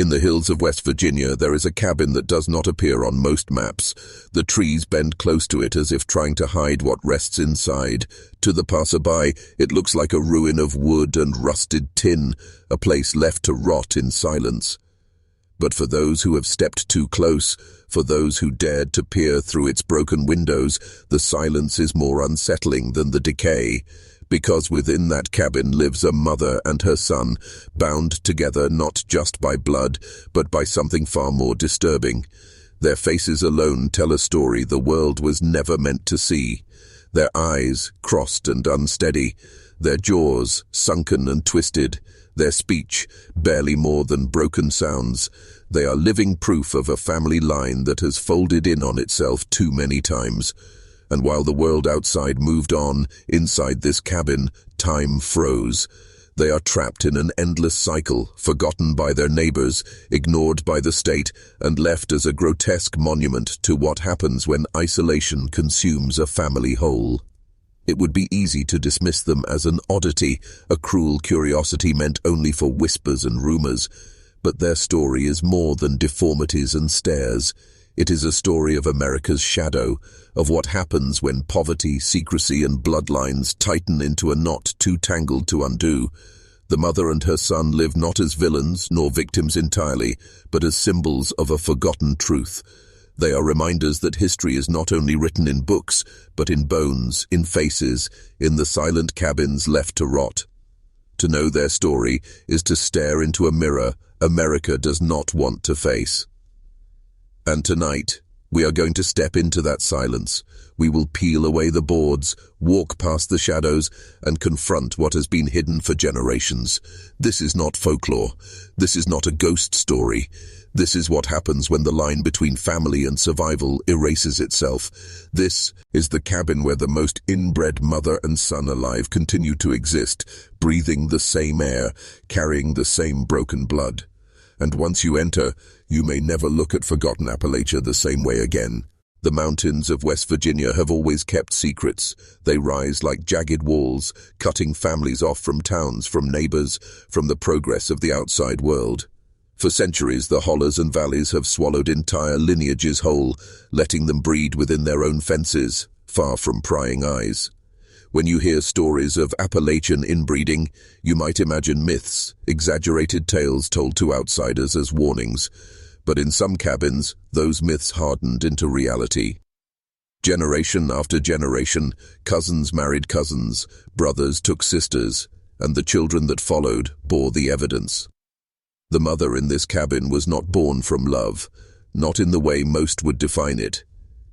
In the hills of West Virginia, there is a cabin that does not appear on most maps. The trees bend close to it as if trying to hide what rests inside. To the passerby, it looks like a ruin of wood and rusted tin, a place left to rot in silence. But for those who have stepped too close, for those who dared to peer through its broken windows, the silence is more unsettling than the decay. Because within that cabin lives a mother and her son, bound together not just by blood, but by something far more disturbing. Their faces alone tell a story the world was never meant to see. Their eyes, crossed and unsteady, their jaws, sunken and twisted, their speech, barely more than broken sounds. They are living proof of a family line that has folded in on itself too many times. And while the world outside moved on, inside this cabin, time froze. They are trapped in an endless cycle, forgotten by their neighbors, ignored by the state, and left as a grotesque monument to what happens when isolation consumes a family whole. It would be easy to dismiss them as an oddity, a cruel curiosity meant only for whispers and rumors. But their story is more than deformities and stares. It is a story of America's shadow, of what happens when poverty, secrecy, and bloodlines tighten into a knot too tangled to undo. The mother and her son live not as villains nor victims entirely, but as symbols of a forgotten truth. They are reminders that history is not only written in books, but in bones, in faces, in the silent cabins left to rot. To know their story is to stare into a mirror America does not want to face. And tonight, we are going to step into that silence. We will peel away the boards, walk past the shadows, and confront what has been hidden for generations. This is not folklore. This is not a ghost story. This is what happens when the line between family and survival erases itself. This is the cabin where the most inbred mother and son alive continue to exist, breathing the same air, carrying the same broken blood. And once you enter, you may never look at forgotten Appalachia the same way again. The mountains of West Virginia have always kept secrets. They rise like jagged walls, cutting families off from towns, from neighbors, from the progress of the outside world. For centuries, the hollers and valleys have swallowed entire lineages whole, letting them breed within their own fences, far from prying eyes. When you hear stories of Appalachian inbreeding, you might imagine myths, exaggerated tales told to outsiders as warnings. But in some cabins, those myths hardened into reality. Generation after generation, cousins married cousins, brothers took sisters, and the children that followed bore the evidence. The mother in this cabin was not born from love, not in the way most would define it.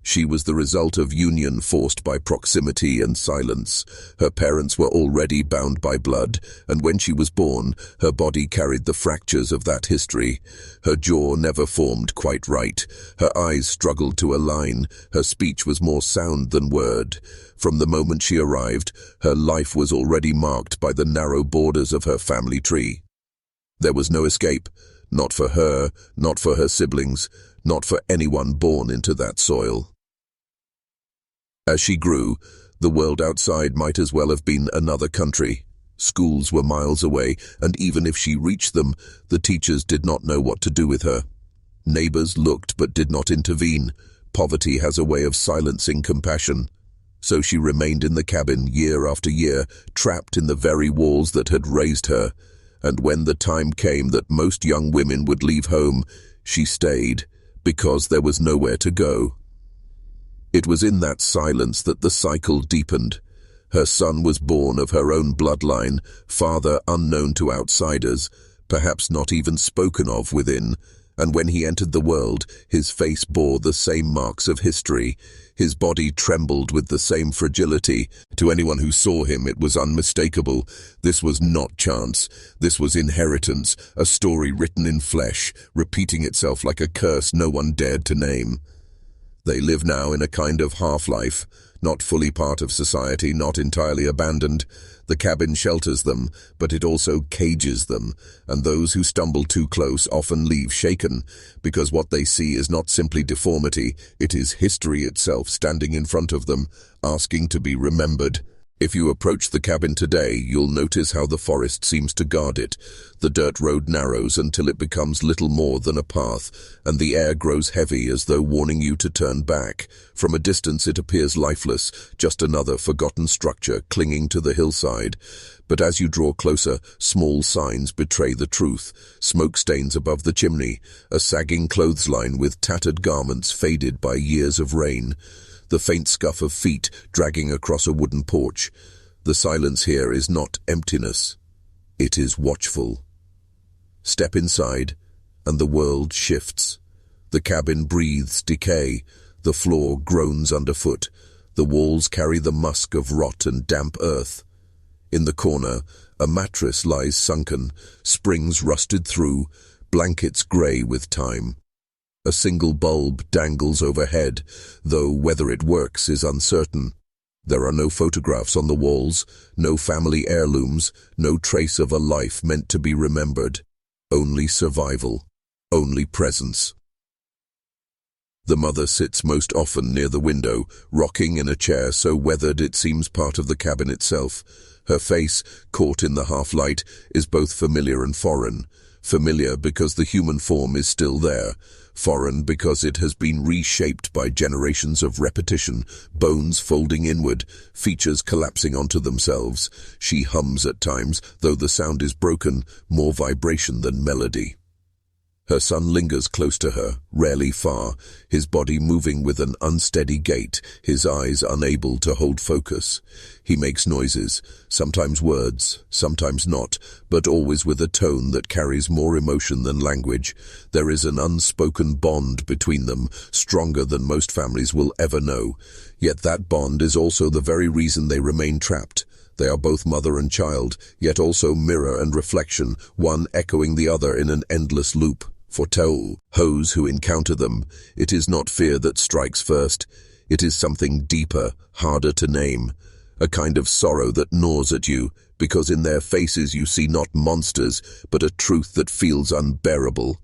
She was the result of union forced by proximity and silence. Her parents were already bound by blood, and when she was born, her body carried the fractures of that history. Her jaw never formed quite right. Her eyes struggled to align. Her speech was more sound than word. From the moment she arrived, her life was already marked by the narrow borders of her family tree. There was no escape, not for her, not for her siblings, not for anyone born into that soil. As she grew, the world outside might as well have been another country. Schools were miles away, and even if she reached them, the teachers did not know what to do with her. Neighbors looked but did not intervene. Poverty has a way of silencing compassion. So she remained in the cabin year after year, trapped in the very walls that had raised her. And when the time came that most young women would leave home, she stayed, because there was nowhere to go. It was in that silence that the cycle deepened. Her son was born of her own bloodline, father unknown to outsiders, perhaps not even spoken of within, and when he entered the world, his face bore the same marks of history. His body trembled with the same fragility. To anyone who saw him, it was unmistakable. This was not chance. This was inheritance, a story written in flesh, repeating itself like a curse no one dared to name. They live now in a kind of half-life, not fully part of society, not entirely abandoned. The cabin shelters them, but it also cages them, and those who stumble too close often leave shaken, because what they see is not simply deformity, it is history itself standing in front of them, asking to be remembered. If you approach the cabin today, you'll notice how the forest seems to guard it. The dirt road narrows until it becomes little more than a path, and the air grows heavy as though warning you to turn back. From a distance it appears lifeless, just another forgotten structure clinging to the hillside. But as you draw closer, small signs betray the truth. Smoke stains above the chimney, a sagging clothesline with tattered garments faded by years of rain, the faint scuff of feet dragging across a wooden porch. The silence here is not emptiness. It is watchful. Step inside, and the world shifts. The cabin breathes decay. The floor groans underfoot. The walls carry the musk of rot and damp earth. In the corner, a mattress lies sunken, springs rusted through, blankets grey with time. A single bulb dangles overhead, though whether it works is uncertain. There are no photographs on the walls, no family heirlooms, no trace of a life meant to be remembered. Only survival, only presence. The mother sits most often near the window, rocking in a chair so weathered it seems part of the cabin itself. Her face, caught in the half-light, is both familiar and foreign. Familiar because the human form is still there. Foreign because it has been reshaped by generations of repetition, bones folding inward, features collapsing onto themselves. She hums at times, though the sound is broken, more vibration than melody. Her son lingers close to her, rarely far, his body moving with an unsteady gait, his eyes unable to hold focus. He makes noises, sometimes words, sometimes not, but always with a tone that carries more emotion than language. There is an unspoken bond between them, stronger than most families will ever know. Yet that bond is also the very reason they remain trapped. They are both mother and child, yet also mirror and reflection, one echoing the other in an endless loop. For those who encounter them, it is not fear that strikes first. It is something deeper, harder to name. A kind of sorrow that gnaws at you, because in their faces you see not monsters, but a truth that feels unbearable.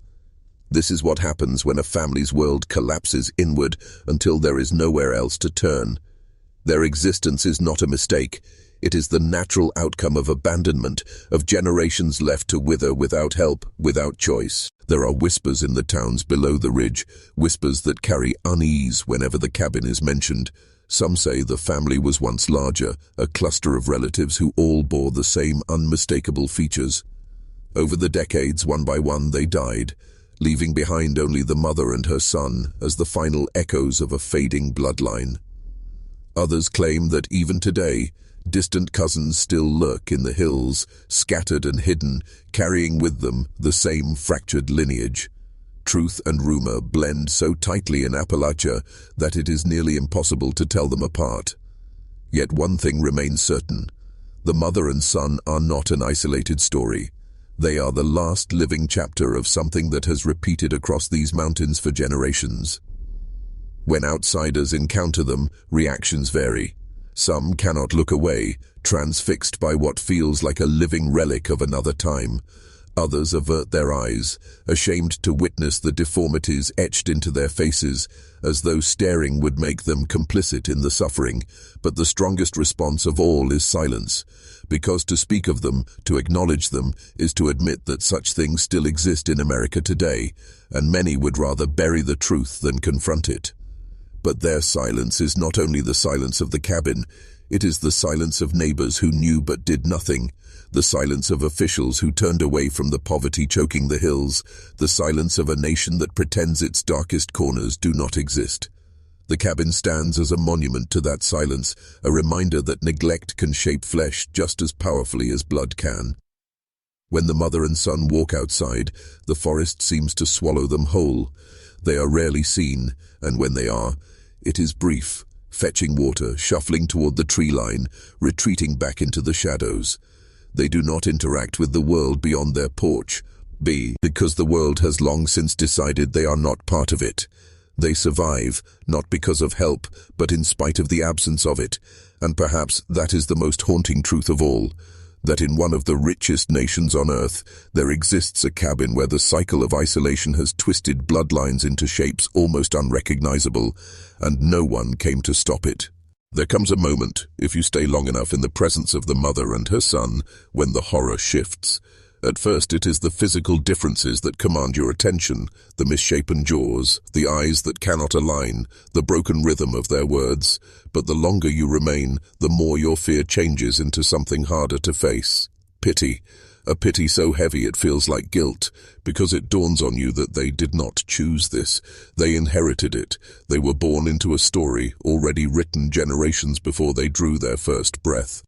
This is what happens when a family's world collapses inward until there is nowhere else to turn. Their existence is not a mistake. It is the natural outcome of abandonment, of generations left to wither without help, without choice. There are whispers in the towns below the ridge, whispers that carry unease whenever the cabin is mentioned. Some say the family was once larger, a cluster of relatives who all bore the same unmistakable features. Over the decades, one by one, they died, leaving behind only the mother and her son as the final echoes of a fading bloodline. Others claim that even today, distant cousins still lurk in the hills, scattered and hidden, carrying with them the same fractured lineage. Truth and rumor blend so tightly in Appalachia that it is nearly impossible to tell them apart. Yet one thing remains certain. The mother and son are not an isolated story. They are the last living chapter of something that has repeated across these mountains for generations. When outsiders encounter them, reactions vary. Some cannot look away, transfixed by what feels like a living relic of another time. Others avert their eyes, ashamed to witness the deformities etched into their faces, as though staring would make them complicit in the suffering. But the strongest response of all is silence, because to speak of them, to acknowledge them, is to admit that such things still exist in America today, and many would rather bury the truth than confront it. But their silence is not only the silence of the cabin, it is the silence of neighbors who knew but did nothing, the silence of officials who turned away from the poverty choking the hills, the silence of a nation that pretends its darkest corners do not exist. The cabin stands as a monument to that silence, a reminder that neglect can shape flesh just as powerfully as blood can. When the mother and son walk outside, the forest seems to swallow them whole. They are rarely seen, and when they are, it is brief, fetching water, shuffling toward the tree line, retreating back into the shadows. They do not interact with the world beyond their porch, because the world has long since decided they are not part of it. They survive, not because of help, but in spite of the absence of it, and perhaps that is the most haunting truth of all. That in one of the richest nations on earth, there exists a cabin where the cycle of isolation has twisted bloodlines into shapes almost unrecognizable, and no one came to stop it. There comes a moment, if you stay long enough in the presence of the mother and her son, when the horror shifts. At first it is the physical differences that command your attention, the misshapen jaws, the eyes that cannot align, the broken rhythm of their words. But the longer you remain, the more your fear changes into something harder to face. Pity. A pity so heavy it feels like guilt, because it dawns on you that they did not choose this. They inherited it. They were born into a story already written generations before they drew their first breath.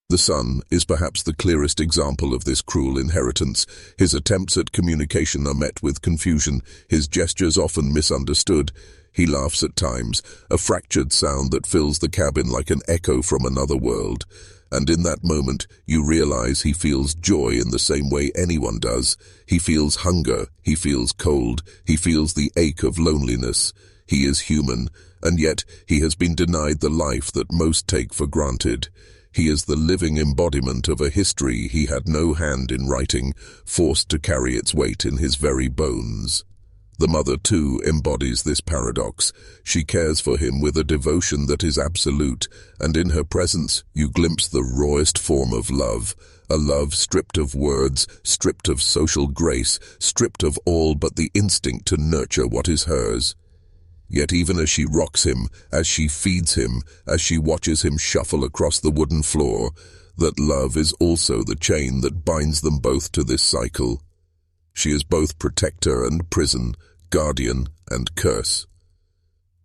The son is perhaps the clearest example of this cruel inheritance. His attempts at communication are met with confusion, his gestures often misunderstood. He laughs at times, a fractured sound that fills the cabin like an echo from another world. And in that moment, you realize he feels joy in the same way anyone does. He feels hunger, he feels cold, he feels the ache of loneliness. He is human, and yet he has been denied the life that most take for granted. He is the living embodiment of a history he had no hand in writing, forced to carry its weight in his very bones. The mother, too, embodies this paradox. She cares for him with a devotion that is absolute, and in her presence you glimpse the rawest form of love, a love stripped of words, stripped of social grace, stripped of all but the instinct to nurture what is hers. Yet even as she rocks him, as she feeds him, as she watches him shuffle across the wooden floor, that love is also the chain that binds them both to this cycle. She is both protector and prison, guardian and curse.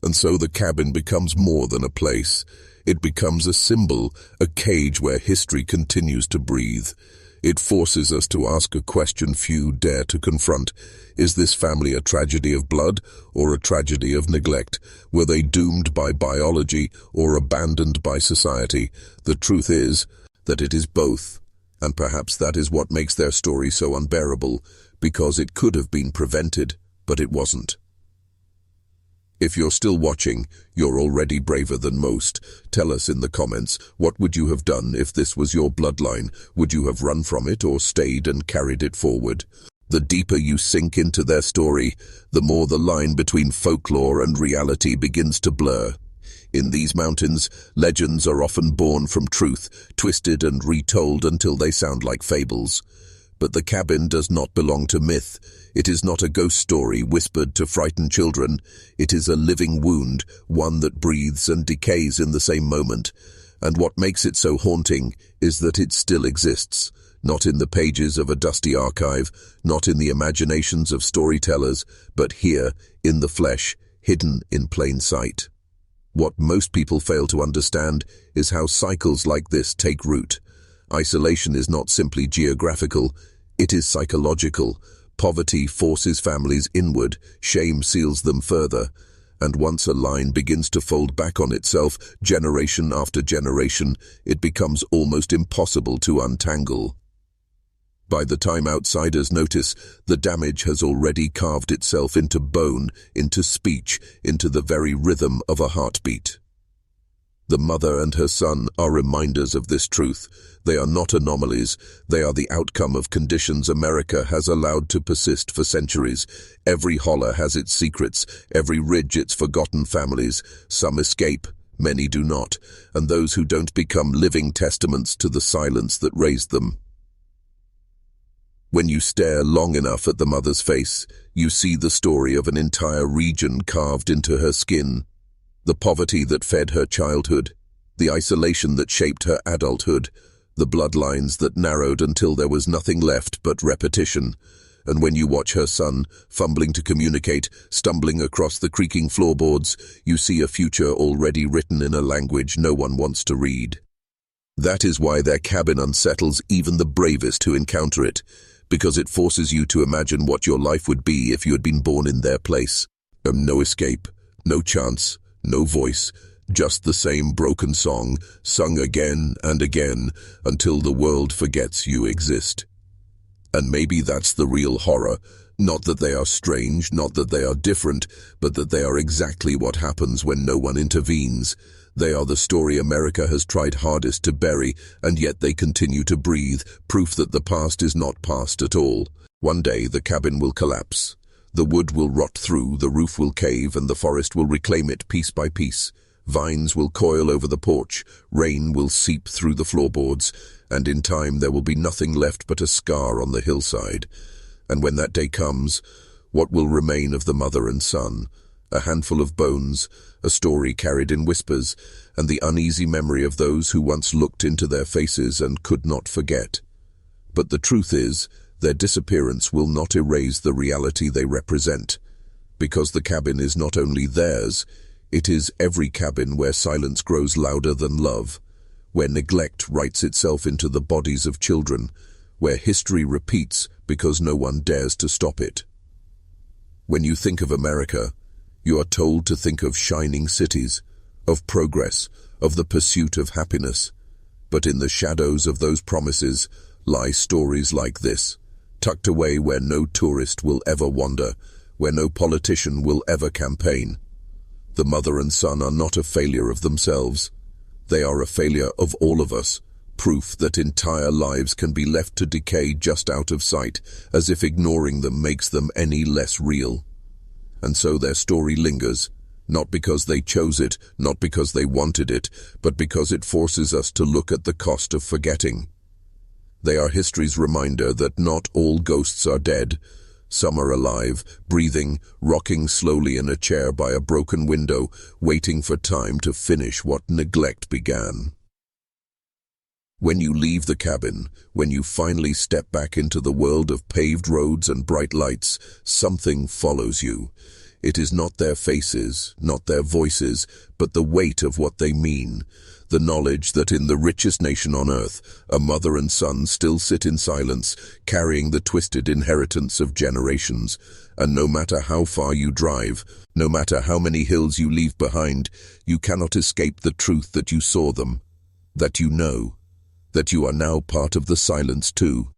And so the cabin becomes more than a place. It becomes a symbol, a cage where history continues to breathe. It forces us to ask a question few dare to confront. Is this family a tragedy of blood or a tragedy of neglect? Were they doomed by biology or abandoned by society? The truth is that it is both. And perhaps that is what makes their story so unbearable, because it could have been prevented, but it wasn't. If you're still watching, you're already braver than most. Tell us in the comments, what would you have done if this was your bloodline? Would you have run from it or stayed and carried it forward? The deeper you sink into their story, the more the line between folklore and reality begins to blur. In these mountains, legends are often born from truth, twisted and retold until they sound like fables. But the cabin does not belong to myth. It is not a ghost story whispered to frighten children. It is a living wound, one that breathes and decays in the same moment. And what makes it so haunting is that it still exists, not in the pages of a dusty archive, not in the imaginations of storytellers, but here, in the flesh, hidden in plain sight. What most people fail to understand is how cycles like this take root. Isolation is not simply geographical, it is psychological. Poverty forces families inward, shame seals them further, and once a line begins to fold back on itself, generation after generation, it becomes almost impossible to untangle. By the time outsiders notice, the damage has already carved itself into bone, into speech, into the very rhythm of a heartbeat. The mother and her son are reminders of this truth. They are not anomalies. They are the outcome of conditions America has allowed to persist for centuries. Every holler has its secrets, every ridge its forgotten families. Some escape, many do not, and those who don't become living testaments to the silence that raised them. When you stare long enough at the mother's face, you see the story of an entire region carved into her skin. The poverty that fed her childhood, the isolation that shaped her adulthood, the bloodlines that narrowed until there was nothing left but repetition. And when you watch her son, fumbling to communicate, stumbling across the creaking floorboards, you see a future already written in a language no one wants to read. That is why their cabin unsettles even the bravest who encounter it, because it forces you to imagine what your life would be if you had been born in their place. No escape, no chance, no voice, just the same broken song, sung again and again, until the world forgets you exist. And maybe that's the real horror, not that they are strange, not that they are different, but that they are exactly what happens when no one intervenes. They are the story America has tried hardest to bury, and yet they continue to breathe, proof that the past is not past at all. One day the cabin will collapse. The wood will rot through, the roof will cave, and the forest will reclaim it piece by piece. Vines will coil over the porch, rain will seep through the floorboards, and in time there will be nothing left but a scar on the hillside. And when that day comes, what will remain of the mother and son? A handful of bones, a story carried in whispers, and the uneasy memory of those who once looked into their faces and could not forget. But the truth is, their disappearance will not erase the reality they represent, because the cabin is not only theirs, it is every cabin where silence grows louder than love, where neglect writes itself into the bodies of children, where history repeats because no one dares to stop it. When you think of America, you are told to think of shining cities, of progress, of the pursuit of happiness. But in the shadows of those promises lie stories like this, tucked away where no tourist will ever wander, where no politician will ever campaign. The mother and son are not a failure of themselves. They are a failure of all of us, proof that entire lives can be left to decay just out of sight, as if ignoring them makes them any less real. And so their story lingers, not because they chose it, not because they wanted it, but because it forces us to look at the cost of forgetting. They are history's reminder that not all ghosts are dead. Some are alive, breathing, rocking slowly in a chair by a broken window, waiting for time to finish what neglect began. When you leave the cabin, when you finally step back into the world of paved roads and bright lights, something follows you. It is not their faces, not their voices, but the weight of what they mean. The knowledge that in the richest nation on earth, a mother and son still sit in silence, carrying the twisted inheritance of generations. And no matter how far you drive, no matter how many hills you leave behind, you cannot escape the truth that you saw them, that you know, that you are now part of the silence too.